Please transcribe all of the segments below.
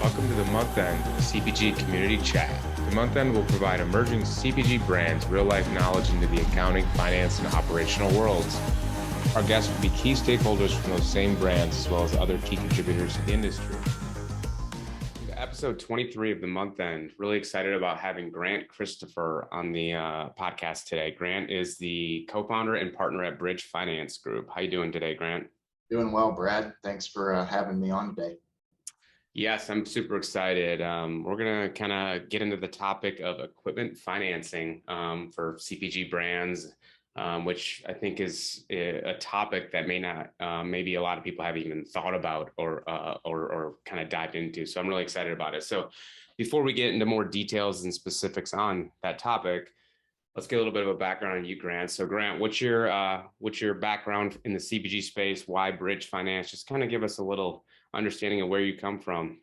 Welcome to the Month End CPG Community Chat. The Month End will provide emerging CPG brands real-life knowledge into the accounting, finance, and operational worlds. Our guests will be key stakeholders from those same brands as well as other key contributors to the industry. Episode 23 of the Month End. Really excited about having Grant Christopher on the podcast today. Grant is the co-founder and partner at Bridge Finance Group. How you doing today, Grant? Doing well, Brad. Thanks for having me on today. Yes, I'm super excited. We're going to kind of get into the topic of equipment financing for CPG brands, which I think is a topic that maybe a lot of people haven't even thought about or kind of dived into. So I'm really excited about it. So before we get into more details and specifics on that topic, let's get a little bit of a background on you, Grant. So Grant, what's your background in the CPG space? Why Bridge Finance? Just kind of give us a little understanding of where you come from.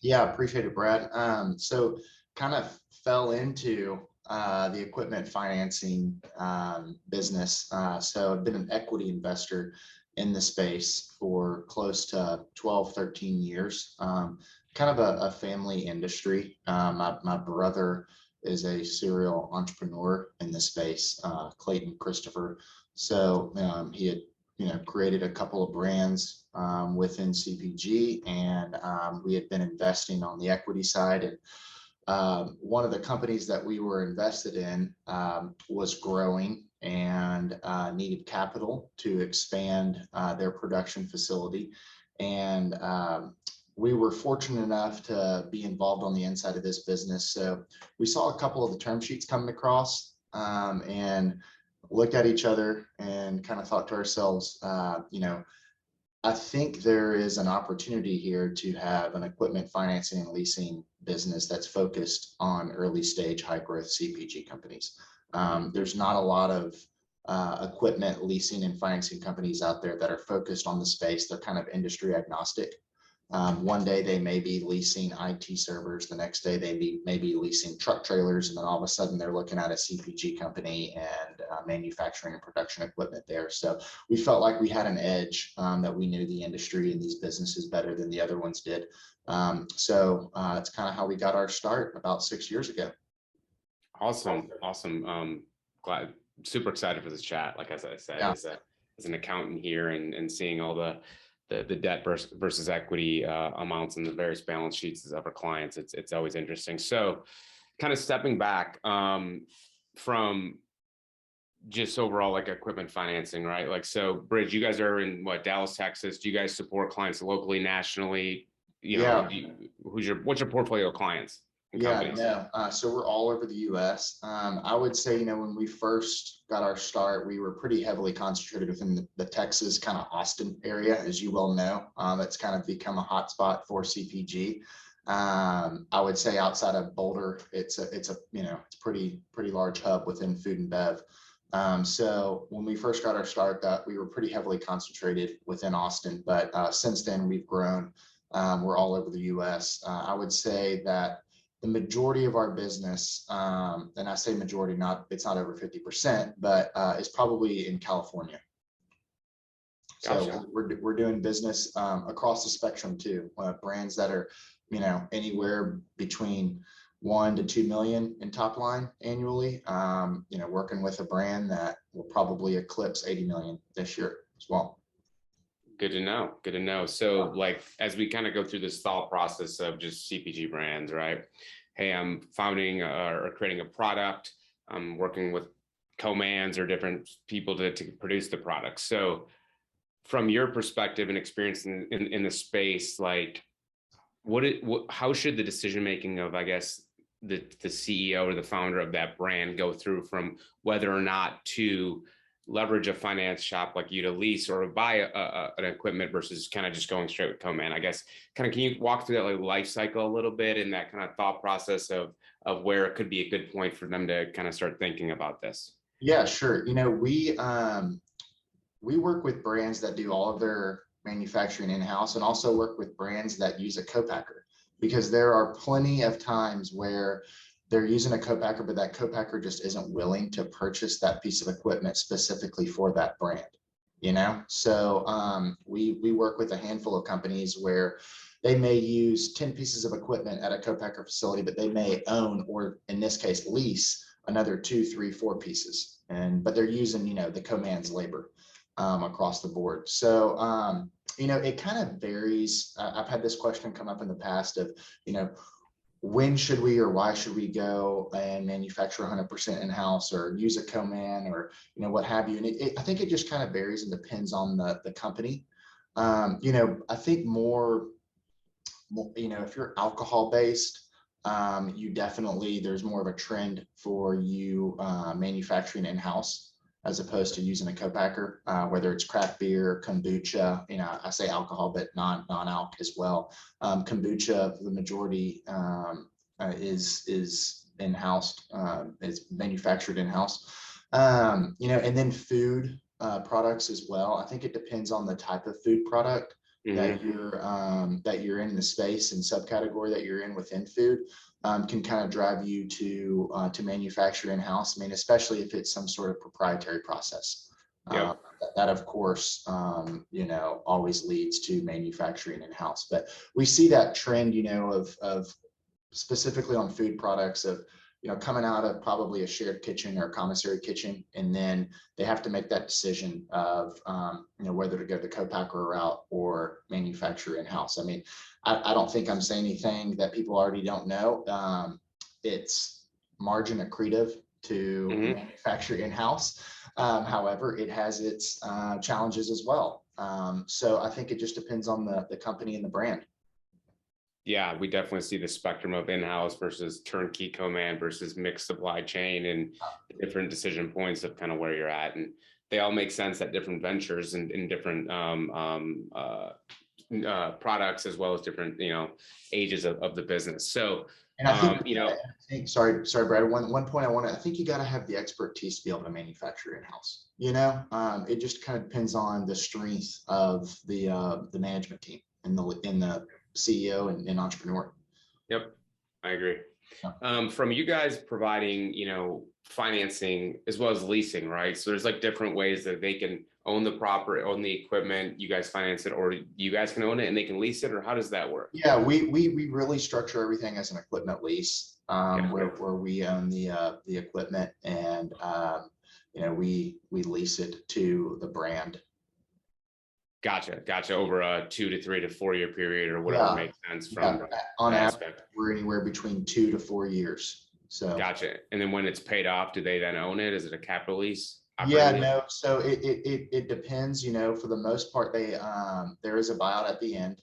Yeah, appreciate it, Brad. So kind of fell into the equipment financing business. So I've been an equity investor in the space for close to 12, 13 years. Kind of a family industry. My brother is a serial entrepreneur in the space, Clayton Christopher. So he had created a couple of brands within CPG, and we had been investing on the equity side. And one of the companies that we were invested in was growing and needed capital to expand their production facility. And we were fortunate enough to be involved on the inside of this business. So we saw a couple of the term sheets coming across and looked at each other and kind of thought to ourselves, I think there is an opportunity here to have an equipment financing and leasing business that's focused on early stage high growth CPG companies. There's not a lot of equipment leasing and financing companies out there that are focused on the space. They're kind of industry agnostic. One day they may be leasing IT servers, the next day they may be leasing truck trailers, and then all of a sudden they're looking at a CPG company and manufacturing and production equipment there. So we felt like we had an edge, that we knew the industry and these businesses better than the other ones did. So it's kind of how we got our start about 6 years ago. Awesome. Glad, super excited for this chat. Like as I said, Yeah. as an accountant here and seeing all the debt versus equity amounts in the various balance sheets of our clients, it's always interesting. So kind of stepping back from just overall like equipment financing, right? Like, so Bridge, you guys are in Dallas, Texas. Do you guys support clients locally, nationally? What's your portfolio of clients? So we're all over the U.S. I would say, when we first got our start, we were pretty heavily concentrated within the Texas kind of Austin area, as you well know. It's kind of become a hotspot for CPG. I would say outside of Boulder, it's a pretty large hub within food and bev. So when we first got our start, that we were pretty heavily concentrated within Austin, but since then we've grown. We're all over the U.S. I would say that the majority of our business, and I say majority, it's not over 50%, but is probably in California. Gotcha. So we're doing business across the spectrum too. Brands that are, anywhere between 1 to 2 million in top line annually. Working with a brand that will probably eclipse 80 million this year as well. Good to know. So like, as we kind of go through this thought process of just CPG brands, right? Hey, I'm founding or creating a product. I'm working with co-mans or different people to produce the product. So from your perspective and experience in the space, like how should the decision-making of, I guess, the CEO or the founder of that brand go through from whether or not to leverage a finance shop like you to lease or buy an equipment versus kind of just going straight with co-man? I guess kind of, can you walk through that like life cycle a little bit and that kind of thought process of where it could be a good point for them to kind of start thinking about this? Yeah, sure. We work with brands that do all of their manufacturing in-house and also work with brands that use a co-packer, because there are plenty of times where they're using a co-packer, but that co-packer just isn't willing to purchase that piece of equipment specifically for that brand. So we work with a handful of companies where they may use 10 pieces of equipment at a co-packer facility, but they may own, or in this case, lease another 2, 3, 4 pieces. But they're using, the co-man's labor across the board. So, it kind of varies. I've had this question come up in the past of, when should we or why should we go and manufacture 100% in-house or use a co-man or, what have you. And I think it just kind of varies and depends on the company. I think more, if you're alcohol based, you definitely, there's more of a trend for you manufacturing in-house as opposed to using a co-packer, whether it's craft beer, kombucha, I say alcohol, but non-alc as well. Kombucha, the majority is in-house, is manufactured in-house. And then food products as well. I think it depends on the type of food product that you're in the space and subcategory that you're in within food. Can kind of drive you to manufacture in-house. I mean, especially if it's some sort of proprietary process. Yep. That of course, always leads to manufacturing in-house. But we see that trend, of specifically on food products of, coming out of probably a shared kitchen or a commissary kitchen, and then they have to make that decision of, whether to go the co-packer route or manufacture in-house. I mean, I don't think I'm saying anything that people already don't know. It's margin accretive to manufacture in-house. However, it has its challenges as well. So I think it just depends on the company and the brand. Yeah, we definitely see the spectrum of in-house versus turnkey co-man versus mixed supply chain and different decision points of kind of where you're at. And they all make sense at different ventures and in different products, as well as different, ages of the business. So, and I think, sorry, Brad, one point I think you got to have the expertise to be able to manufacture in-house. It just kind of depends on the strength of the management team and the CEO and entrepreneur. Yep, I agree. From you guys providing, financing as well as leasing, right? So there's like different ways that they can own the property, own the equipment, you guys finance it, or you guys can own it and they can lease it, or how does that work? Yeah, we really structure everything as an equipment lease, where we own the equipment and we lease it to the brand. Gotcha. Over a 2 to 3 to 4 year period or whatever makes sense from on average, we're anywhere between 2 to 4 years. So gotcha. And then when it's paid off, do they then own it? Is it a capital lease? No. So it depends. For the most part, there is a buyout at the end.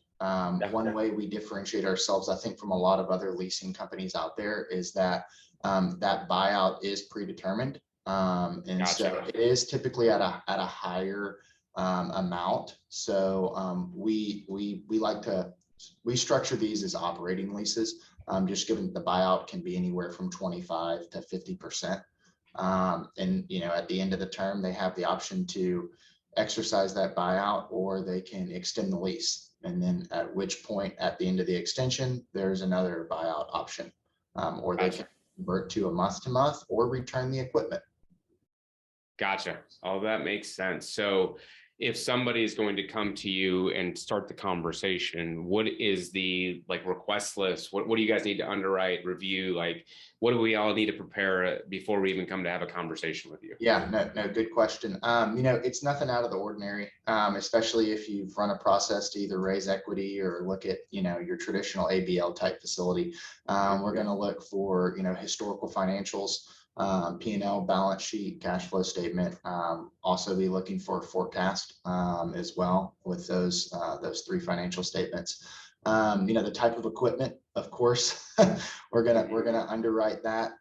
One way we differentiate ourselves, I think, from a lot of other leasing companies out there is that that buyout is predetermined, and so it is typically at a higher amount. So we structure these as operating leases, just given the buyout can be anywhere from 25 to 50%. And at the end of the term, they have the option to exercise that buyout, or they can extend the lease. And then at which point at the end of the extension, there's another buyout option, or they can convert to a month-to-month or return the equipment. Gotcha. All that makes sense. So if somebody is going to come to you and start the conversation, what is the request list? What do you guys need to underwrite, review? What do we all need to prepare before we even come to have a conversation with you? Yeah, no, good question. It's nothing out of the ordinary, especially if you've run a process to either raise equity or look at, your traditional ABL type facility. We're going to look for, historical financials, P&L, balance sheet, cash flow statement. Also be looking for a forecast as well with those 3 financial statements. The type of equipment, of course, we're gonna underwrite that.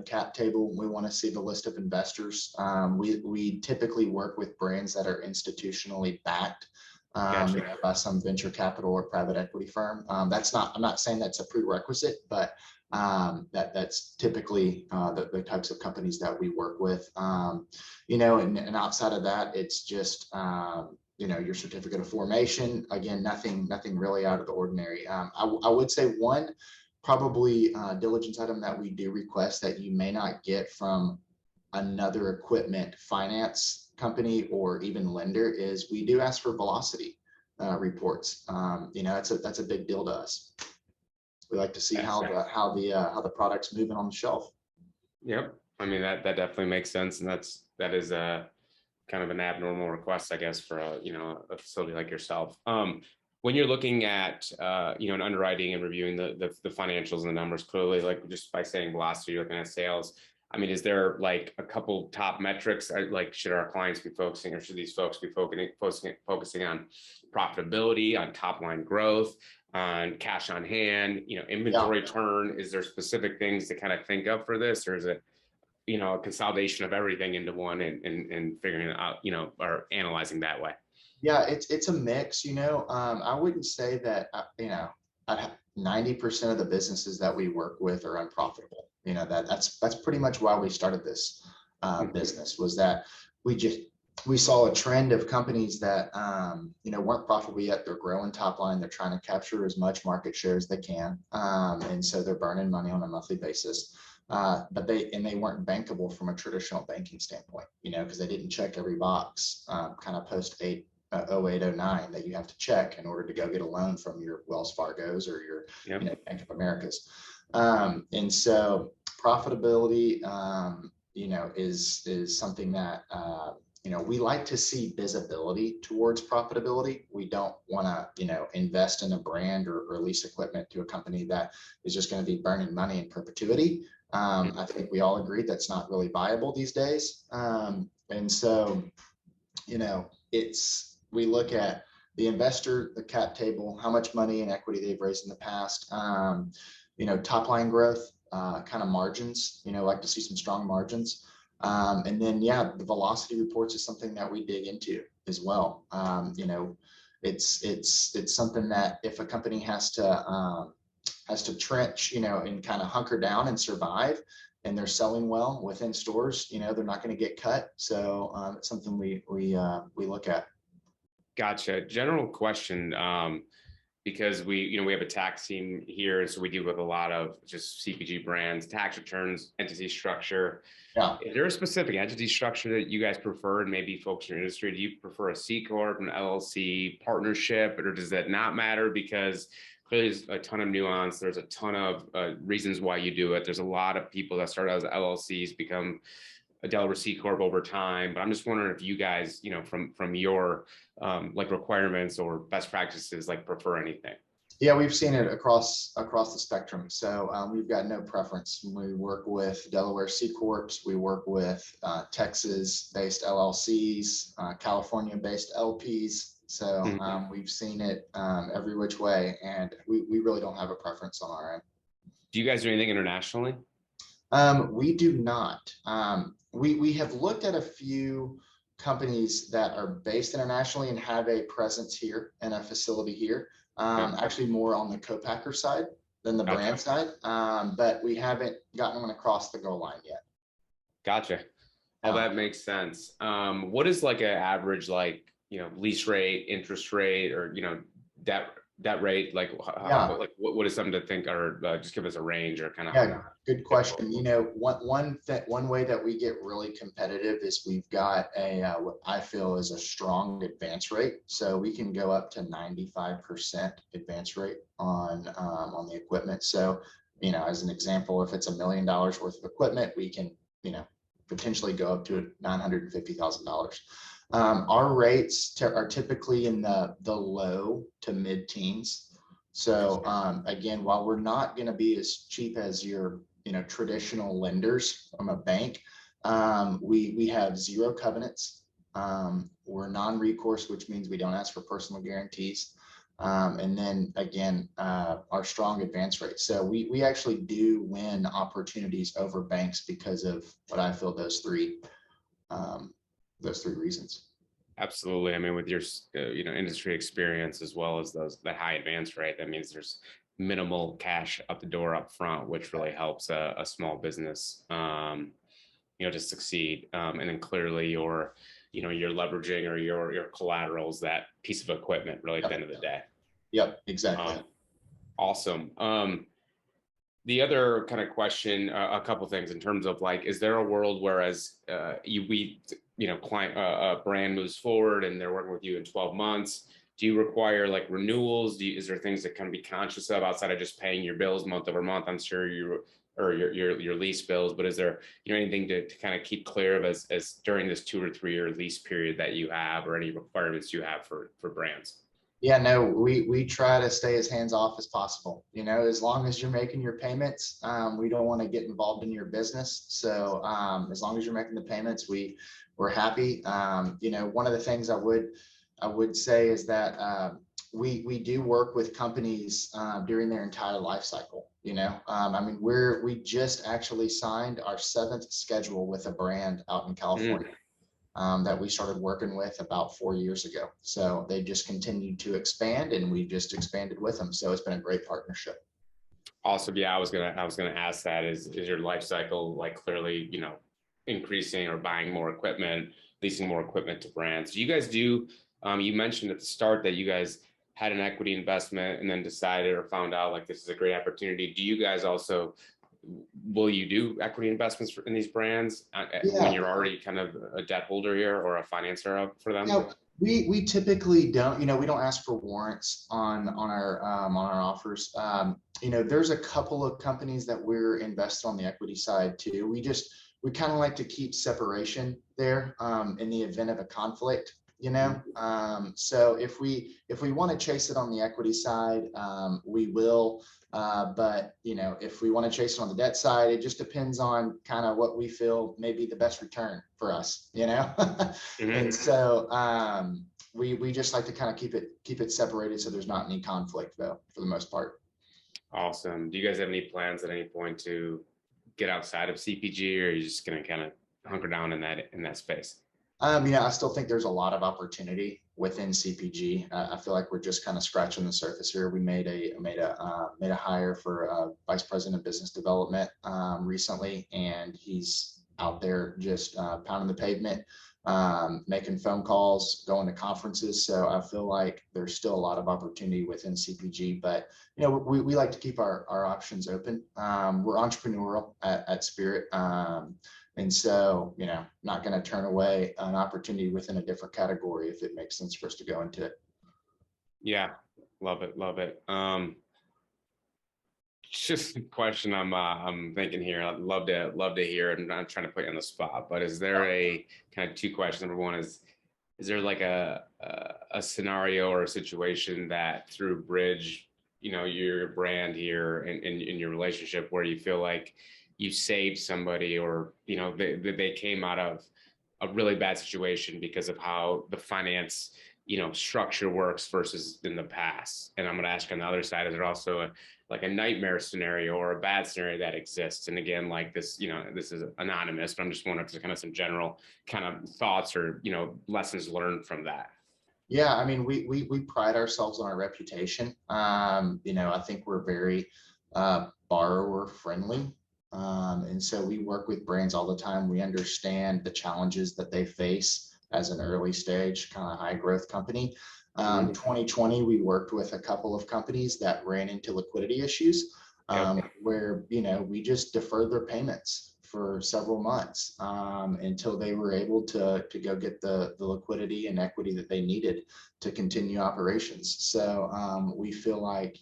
Cap table. We want to see the list of investors. We typically work with brands that are institutionally backed. By some venture capital or private equity firm. I'm not saying that's a prerequisite, but that's typically the types of companies that we work with. And outside of that, it's just your certificate of formation. Again, nothing really out of the ordinary. I would say one probably diligence item that we do request that you may not get from another equipment finance company or even lender is we do ask for velocity. reports. That's a big deal to us. We like to see Yeah. how the product's moving on the shelf. Yep. I mean, that definitely makes sense. And that is a kind of an abnormal request, I guess, for a facility like yourself. When you're looking at, an underwriting and reviewing the financials and the numbers, clearly, like just by saying velocity, you're looking at sales. I mean, is there like a couple top metrics? Like, should our clients be focusing, or should these folks be focusing on profitability, on top line growth, on cash on hand, inventory turn? Is there specific things to kind of think of for this, or is it, a consolidation of everything into one and figuring it out, or analyzing that way? Yeah, it's a mix. I wouldn't say that 90% of the businesses that we work with are unprofitable. That's pretty much why we started this business, was that we saw a trend of companies that weren't profitable yet. They're growing top line. They're trying to capture as much market share as they can, and so they're burning money on a monthly basis. But they weren't bankable from a traditional banking standpoint, because they didn't check every box, kind of post 08, 09 that you have to check in order to go get a loan from your Wells Fargo's or your Bank of America's. And so profitability, is something that, we like to see visibility towards profitability. We don't want to, invest in a brand or lease equipment to a company that is just going to be burning money in perpetuity. I think we all agree that's not really viable these days. And so, we look at the investor, the cap table, how much money and equity they've raised in the past, top line growth, kind of margins, like to see some strong margins. And then, the velocity reports is something that we dig into as well. It's something that if a company has to trench, and kind of hunker down and survive, and they're selling well within stores, they're not going to get cut. So it's something we look at. Gotcha. General question, because we have a tax team here, so we deal with a lot of just CPG brands, tax returns, entity structure. Yeah. Is there a specific entity structure that you guys prefer, and maybe folks in your industry? Do you prefer a CCorp, an LLC partnership, or does that not matter? Because clearly there's a ton of nuance. There's a ton of reasons why you do it. There's a lot of people that start out as LLCs, become a Delaware CCorp over time. But I'm just wondering if you guys, from your requirements or best practices, prefer anything. Yeah, we've seen it across the spectrum. So we've got no preference. We work with Delaware CCorps. We work with Texas-based LLCs, California-based LPs. So we've seen it every which way, and we really don't have a preference on our end. Do you guys do anything internationally? We do not. We have looked at a few companies that are based internationally and have a presence here and a facility here. Actually more on the co-packer side than the brand side. But we haven't gotten one across the goal line yet. Gotcha. Oh, that makes sense. What is an average lease rate, interest rate, or debt rate? What is something to think, or just give us a range or kind of? Yeah, good question. One way that we get really competitive is we've got what I feel is a strong advance rate. So we can go up to 95% advance rate on the equipment. So, as an example, if it's $1 million worth of equipment, we can, potentially go up to $950,000. Our rates are typically in the low to mid teens. So again, while we're not going to be as cheap as your traditional lenders from a bank, we have zero covenants. We're non-recourse, which means we don't ask for personal guarantees. And then again, our strong advance rate. So we actually do win opportunities over banks because of what I feel those three reasons. Absolutely. I mean, with your industry experience as well as that high advance rate, that means there's minimal cash up the door up front, which really helps a small business to succeed. And then clearly you're leveraging, or your collaterals, that piece of equipment, really, at the end of the day. Yep, exactly. Awesome. The other kind of question, a couple things in terms of is there a world where as client brand moves forward and they're working with you in 12 months, do you require like renewals? Is there things that can be conscious of outside of just paying your bills month over month? I'm sure your lease bills, but is there, anything to kind of keep clear of as during this 2 or 3 year lease period that you have, or any requirements you have for brands? Yeah, no, we try to stay as hands off as possible. As long as you're making your payments, we don't want to get involved in your business. So as long as you're making the payments, we're happy. One of the things I would say is that we do work with companies during their entire life cycle. We just actually signed our 7th schedule with a brand out in California. That we started working with about 4 years ago. So they just continued to expand, and we just expanded with them. So it's been a great partnership. Awesome. Yeah, I was gonna ask that, is your life cycle like clearly, increasing or buying more equipment, leasing more equipment to brands? Do you guys do, you mentioned at the start that you guys had an equity investment and then decided or found out like this is a great opportunity. Do you guys also, will you do equity investments in these brands when you're already kind of a debt holder here or a financer for them? We typically don't. We don't ask for warrants on our offers. There's a couple of companies that we're invested on the equity side too. We kind of like to keep separation there in the event of a conflict. So if we want to chase it on the equity side, we will. But if we want to chase it on the debt side, it just depends on kind of what we feel may be the best return for us. And so we just like to kind of keep it separated so there's not any conflict though, for the most part. Awesome. Do you guys have any plans at any point to get outside of CPG, or are you just going to kind of hunker down in that space? I still think there's a lot of opportunity within CPG. I feel like we're just kind of scratching the surface here. We made a hire for vice president of business development recently, and he's out there just pounding the pavement, making phone calls, going to conferences. So I feel like there's still a lot of opportunity within CPG, but we like to keep our options open. We're entrepreneurial at Spirit. And so, not going to turn away an opportunity within a different category if it makes sense for us to go into it. Yeah, love it, love it. Just a question I'm thinking here. I'd love to hear it. I'm not trying to put you on the spot, but is there a kind of 2 questions? Number one is there like a scenario or a situation that through Bridge, your brand here and in your relationship, where you feel like you saved somebody, or they came out of a really bad situation because of how the finance structure works versus in the past? And I'm going to ask on the other side, is there also a nightmare scenario or a bad scenario that exists? And again, like this, this is anonymous, but I'm just wondering if there's kind of some general kind of thoughts or lessons learned from that. Yeah, we pride ourselves on our reputation. I think we're very borrower friendly. And so we work with brands all the time. We understand the challenges that they face as an early stage kind of high growth company. 2020, we worked with a couple of companies that ran into liquidity issues where, we just deferred their payments for several months until they were able to go get the liquidity and equity that they needed to continue operations. So we feel like,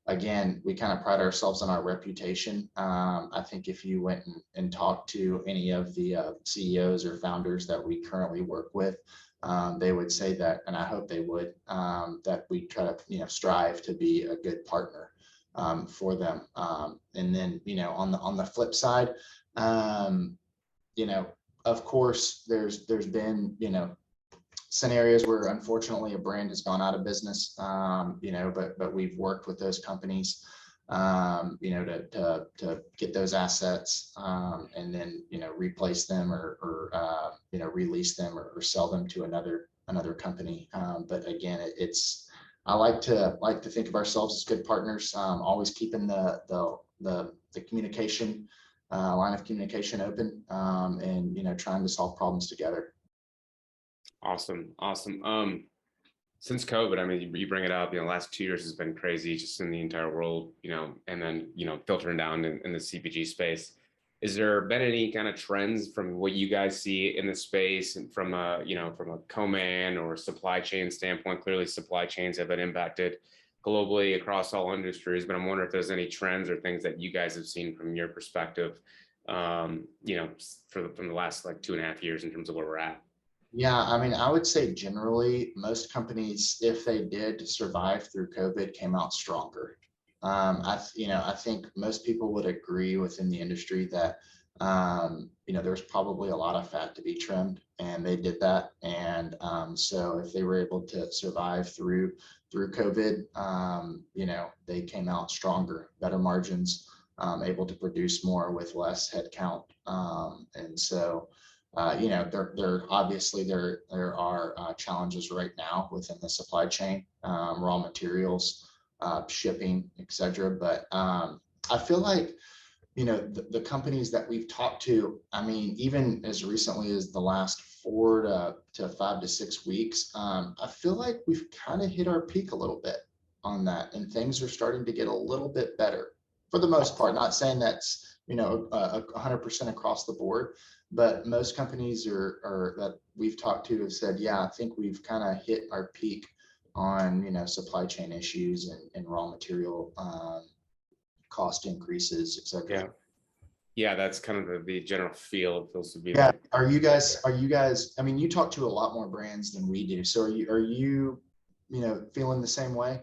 again, we kind of pride ourselves on our reputation. I think if you went and talked to any of the CEOs or founders that we currently work with, they would say that, and I hope they would, that we try to, strive to be a good partner for them. And then, on the flip side, of course, there's been, scenarios where unfortunately a brand has gone out of business, but we've worked with those companies, to get those assets, and then, replace them or release them or sell them to another company. But again, I like to think of ourselves as good partners, always keeping the communication, line of communication open, and, trying to solve problems together. Awesome. Since COVID, you bring it up, the last 2 years has been crazy just in the entire world, and then, filtering down in the CPG space. Is there been any kind of trends from what you guys see in the space and from a, from a co-man or supply chain standpoint? Clearly supply chains have been impacted globally across all industries, but I'm wondering if there's any trends or things that you guys have seen from your perspective, from the last like 2.5 years in terms of where we're at. Yeah, I mean, I would say generally most companies, if they did survive through COVID, came out stronger. I think most people would agree within the industry that, there's probably a lot of fat to be trimmed, and they did that. And so if they were able to survive through COVID, they came out stronger, better margins, able to produce more with less headcount. And so there obviously there are challenges right now within the supply chain, raw materials, shipping, etc. But I feel like the companies that we've talked to, I mean, even as recently as the last 4 to 5 to 6 weeks, I feel like we've kind of hit our peak a little bit on that, and things are starting to get a little bit better for the most part. Not saying that's 100% across the board, but most companies are that we've talked to have said, yeah, I think we've kind of hit our peak on supply chain issues and raw material cost increases, etc. Yeah. Yeah, that's kind of the general feel it feels to be Yeah. like. Are you guys, I mean, you talk to a lot more brands than we do. So are you feeling the same way?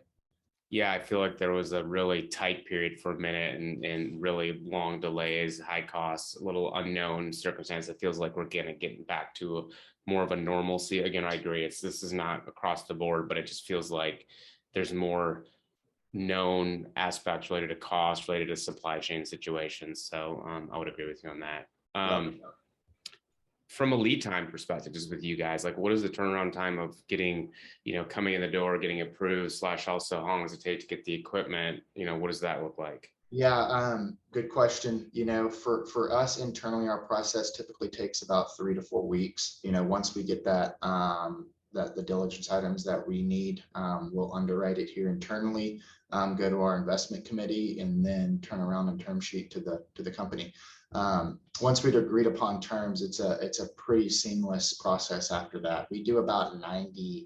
Yeah, I feel like there was a really tight period for a minute and really long delays, high costs, a little unknown circumstance. It feels like we're getting back to more of a normalcy. Again, I agree. This is not across the board, but it just feels like there's more known aspects related to cost, related to supply chain situations. So I would agree with you on that. Yeah. From a lead time perspective, just with you guys, like what is the turnaround time of getting, coming in the door, getting approved, / also how long does it take to get the equipment? What does that look like? Yeah, good question. For us internally, our process typically takes about 3 to 4 weeks. Once we get that the diligence items that we need, we'll underwrite it here internally, go to our investment committee, and then turn around and term sheet to the company. Once we'd agreed upon terms, it's a pretty seamless process after that. We do about 98%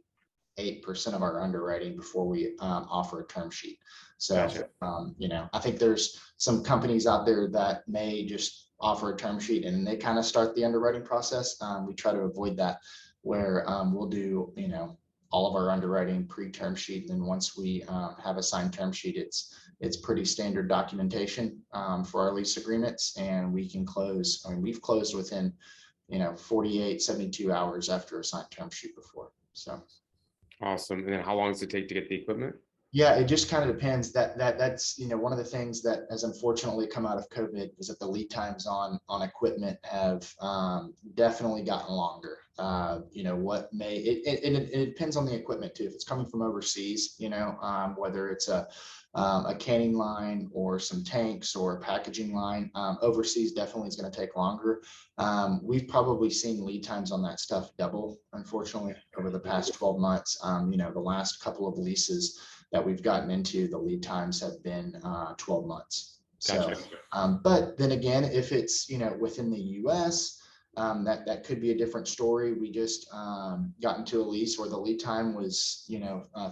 of our underwriting before we offer a term sheet. So, Gotcha. I think there's some companies out there that may just offer a term sheet and they kind of start the underwriting process. We try to avoid that, where we'll do, all of our underwriting pre-term sheet. And once we have a signed term sheet, it's pretty standard documentation for our lease agreements, and we can close. I mean, we've closed within 48, 72 hours after a signed term sheet before. So Awesome. And then how long does it take to get the equipment? yeah, it just kind of depends. That's one of the things that has unfortunately come out of COVID is that the lead times on equipment have definitely gotten longer. What may it depends on the equipment too. If it's coming from overseas, whether it's a canning line or some tanks or a packaging line, overseas definitely is going to take longer. We've probably seen lead times on that stuff double, unfortunately, over the past 12 months. The last couple of leases that we've gotten into, the lead times have been 12 months. Gotcha. So, but then again, if it's, within the US, that could be a different story. We just got into a lease where the lead time was,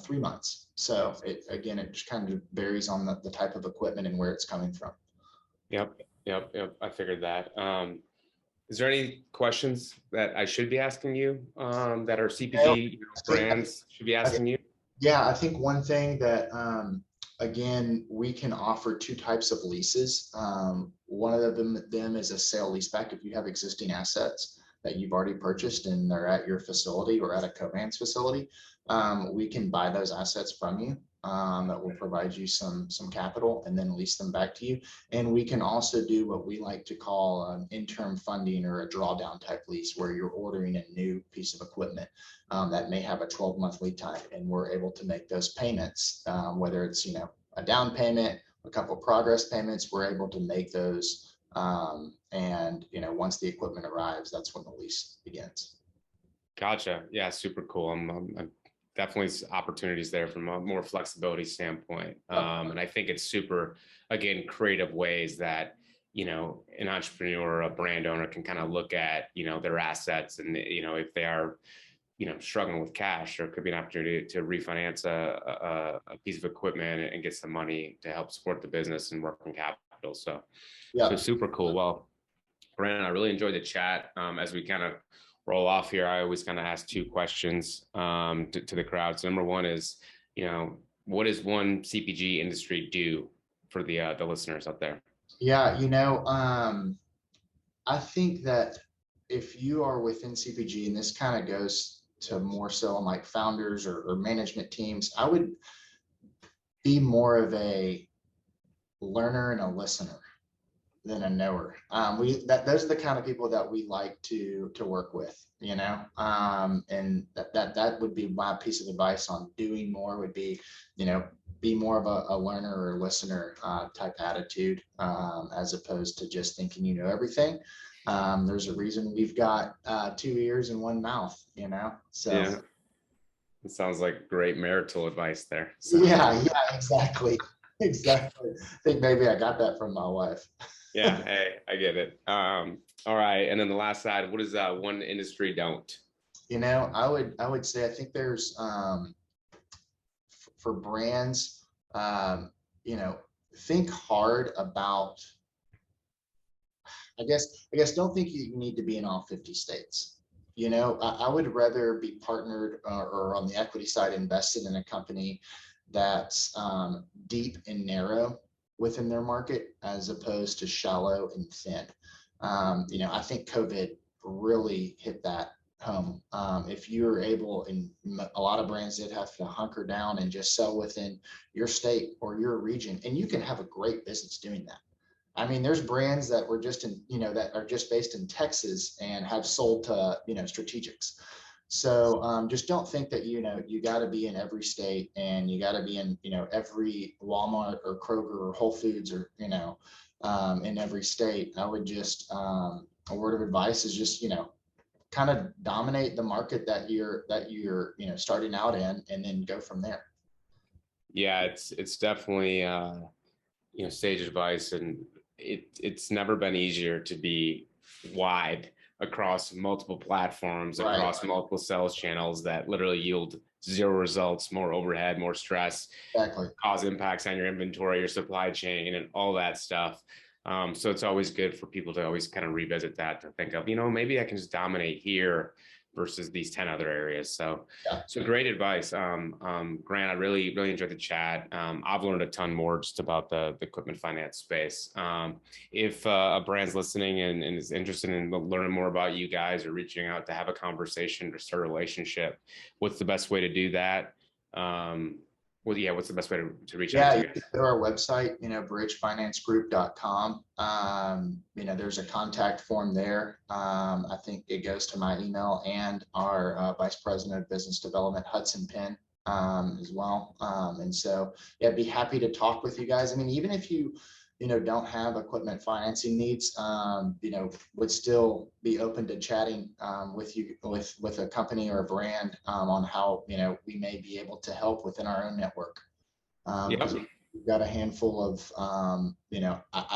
3 months. So it just kind of varies on the type of equipment and where it's coming from. Yep. I figured that. Is there any questions that I should be asking you that our CPG brands should be asking you? Yeah, I think one thing that, again, we can offer two types of leases. One of them is a sale leaseback. If you have existing assets that you've already purchased and they're at your facility or at a co-man's facility, we can buy those assets from you. That will provide you some capital and then lease them back to you. And we can also do what we like to call an interim funding or a drawdown type lease, where you're ordering a new piece of equipment that may have a 12-month lead time, and we're able to make those payments, whether it's a down payment, a couple of progress payments. We're able to make those, and once the equipment arrives, that's when the lease begins. Gotcha. Yeah, super cool. I'm definitely opportunities there from a more flexibility standpoint. And I think it's super, again, creative ways that, an entrepreneur or a brand owner can kind of look at, their assets and, if they are, struggling with cash, there could be an opportunity to refinance a piece of equipment and get some money to help support the business and working capital. So Yeah. super cool. Well, Brandon, I really enjoyed the chat. As we kind of roll off here, I always kind of ask two questions to the crowd. So number one is, what does one CPG industry do for the listeners out there? Yeah, I think that if you are within CPG, and this kind of goes to more so on like founders or management teams, I would be more of a learner and a listener than a knower. Those are the kind of people that we like to work with, and that would be my piece of advice on doing more would be, be more of a learner or listener type attitude, as opposed to just thinking you know everything. There's a reason we've got 2 ears and 1 mouth, so. Yeah, it sounds like great marital advice there. So. Yeah, exactly. Exactly. I think maybe I got that from my wife. Yeah, hey, I get it. All right, and then the last side, what is one industry don't? I would say I think there's for brands, think hard about. I guess don't think you need to be in all 50 states. I would rather be partnered or on the equity side invested in a company that's deep and narrow within their market as opposed to shallow and thin. I think COVID really hit that home. If you're able, and a lot of brands did have to hunker down and just sell within your state or your region, and you can have a great business doing that. I mean, there's brands that were just that are just based in Texas and have sold to, strategics. So just don't think that, you got to be in every state and you got to be in, every Walmart or Kroger or Whole Foods or, in every state. I would just, a word of advice is just, kind of dominate the market that you're, starting out in, and then go from there. Yeah, it's definitely, sage advice, and it's never been easier to be wide across multiple platforms, Right. across multiple sales channels that literally yield zero results, more overhead, more stress, Exactly. cause impacts on your inventory, your supply chain, and all that stuff. So it's always good for people to always kind of revisit that, to think of, maybe I can just dominate here versus these 10 other areas. So, Yeah. So great advice. Grant, I really, really enjoyed the chat. I've learned a ton more just about the equipment finance space. If a brand's listening and is interested in learning more about you guys or reaching out to have a conversation or start a relationship, what's the best way to do that? What's the best way to reach out to you guys? Go to our website, bridgefinancegroup.com. There's a contact form there. I think it goes to my email and our Vice President of Business Development, Hudson Penn, as well. And so, be happy to talk with you guys. I mean, even if you, don't have equipment financing needs, would still be open to chatting with you, with a company or a brand on how, we may be able to help within our own network. Because we've got a handful of, I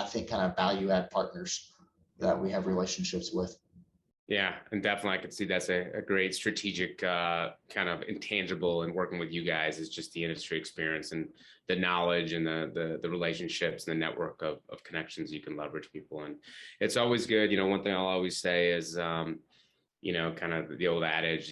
think kind of value add partners that we have relationships with. Yeah, and definitely I could see that's a great strategic kind of intangible in working with you guys, is just the industry experience and the knowledge and the relationships and the network of connections you can leverage people. And it's always good. One thing I'll always say is, kind of the old adage,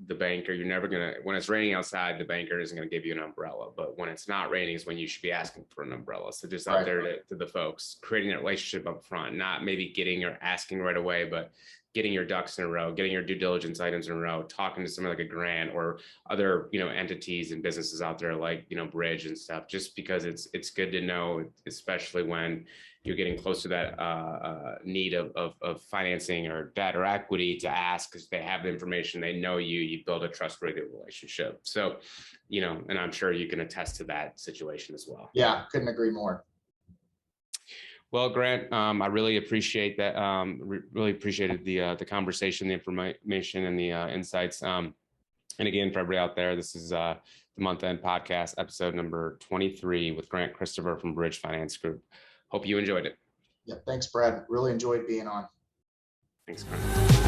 the banker, you're never going to, when it's raining outside, the banker isn't going to give you an umbrella, but when it's not raining is when you should be asking for an umbrella. So just out there to the folks, creating that relationship up front, not maybe getting or asking right away, but getting your ducks in a row, getting your due diligence items in a row, talking to someone like a Grant or other, entities and businesses out there like, Bridge and stuff, just because it's good to know, especially when you're getting close to that need of financing or debt or equity, to ask, because they have the information, they know you build a trustworthy relationship. So, and I'm sure you can attest to that situation as well. Yeah, couldn't agree more. Well, Grant, I really appreciate that. Really appreciated the conversation, the information, and the insights. And again, for everybody out there, this is the Month End Podcast, episode number 23 with Grant Christopher from Bridge Finance Group. Hope you enjoyed it. Yeah, thanks, Brad. Really enjoyed being on. Thanks, Carmen.